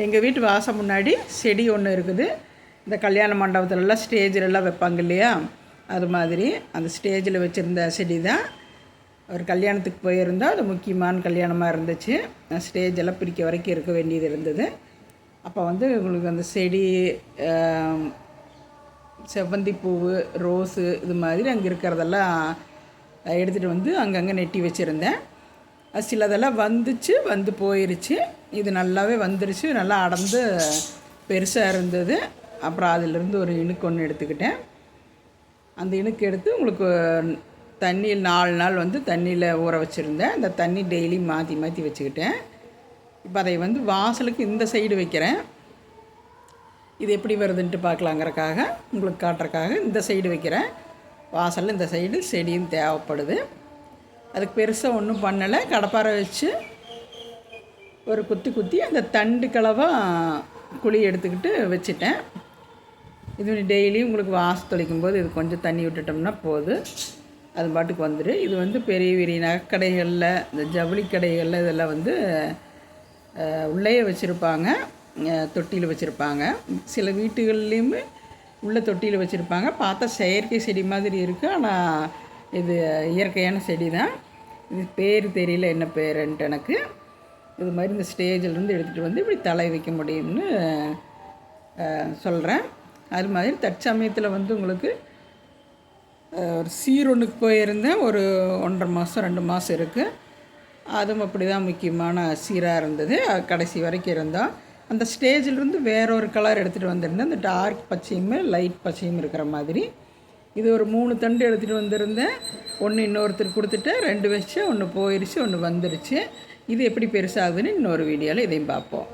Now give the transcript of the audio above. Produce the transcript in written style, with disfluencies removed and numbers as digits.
எங்கள் வீட்டு வாசல் முன்னாடி செடி ஒன்று இருக்குது. இந்த கல்யாண மண்டபத்துலலாம் ஸ்டேஜிலலாம் வைப்பாங்க இல்லையா, அது மாதிரி அந்த ஸ்டேஜில் வச்சுருந்த செடி தான். ஒரு கல்யாணத்துக்கு போயிருந்தால் அது முக்கியமான கல்யாணமாக இருந்துச்சு. ஸ்டேஜெல்லாம் பிரிக்க வரைக்கும் இருக்க வேண்டியது இருந்தது. அப்போ உங்களுக்கு அந்த செடி, செவ்வந்தி பூவு, ரோஸு இது மாதிரி அங்கே இருக்கிறதெல்லாம் எடுத்துகிட்டு அங்கங்கே நெட்டி வச்சுருந்தேன். அது சிலதெல்லாம் வந்து போயிடுச்சு. இது நல்லாவே வந்துருச்சு, நல்லா அடர்ந்து பெருசாக இருந்தது. அப்புறம் அதிலிருந்து ஒரு இணுக்கு ஒன்று எடுத்துக்கிட்டேன். அந்த இணுக்கு எடுத்து உங்களுக்கு தண்ணியில் 4 நாள் தண்ணியில் ஊற வச்சுருந்தேன். அந்த தண்ணி டெய்லி மாற்றி மாற்றி வச்சுக்கிட்டேன். இப்போ அதை வாசலுக்கு இந்த சைடு வைக்கிறேன். இது எப்படி வருதுன்ட்டு பார்க்கலாங்கிறக்காக, உங்களுக்கு காட்டுறக்காக இந்த சைடு வைக்கிறேன். வாசலில் இந்த சைடு செடியும் தேவைப்படுது. அதுக்கு பெருசாக ஒன்றும் பண்ணலை. கடப்பாரை வச்சு ஒரு குத்தி அந்த தண்டு கலவாக குழி எடுத்துக்கிட்டு வச்சுட்டேன். இது டெய்லி உங்களுக்கு வாசல் தொளிக்கும் போது இது கொஞ்சம் தண்ணி விட்டுட்டோம்னா போதும், அது பாட்டுக்கு வந்துடும். இது பெரிய பெரிய நகைக்கடைகளில், இந்த ஜவுளி கடைகளில் இதெல்லாம் உள்ளேயே வச்சுருப்பாங்க, தொட்டியில் வச்சுருப்பாங்க. சில வீட்டுகள்லேயுமே உள்ள தொட்டியில் வச்சுருப்பாங்க. பார்த்தா செயற்கை செடி மாதிரி இருக்குது, ஆனால் இது இயற்கையான செடி தான். இது பேர் தெரியல என்ன பேருன்ட்டு எனக்கு. இது மாதிரி இந்த ஸ்டேஜிலேருந்து எடுத்துகிட்டு இப்படி தலை வைக்க முடியும்னு சொல்கிறேன். அது மாதிரி தற்சமயத்தில் உங்களுக்கு ஒரு சீரொன்றுக்கு போயிருந்தேன். ஒரு 1.5 மாதம் 2 மாதம் இருக்குது. அதுவும் அப்படி தான் முக்கியமான சீராக இருந்தது. கடைசி வரைக்கும் இருந்தோம். அந்த ஸ்டேஜிலிருந்து வேறொரு கலர் எடுத்துகிட்டு வந்திருந்தேன். இந்த டார்க் பச்சையும் லைட் பச்சையும் இருக்கிற மாதிரி. இது ஒரு 3 தண்டு எடுத்துகிட்டு வந்திருந்தேன். ஒன்று இன்னொருத்தர் கொடுத்துட்டு 2 வச்சு, ஒன்று போயிடுச்சு, ஒன்று வந்துடுச்சு. இது எப்படி பெருசாகுதுன்னு இன்னொரு வீடியோவில் இதையும் பார்ப்போம்.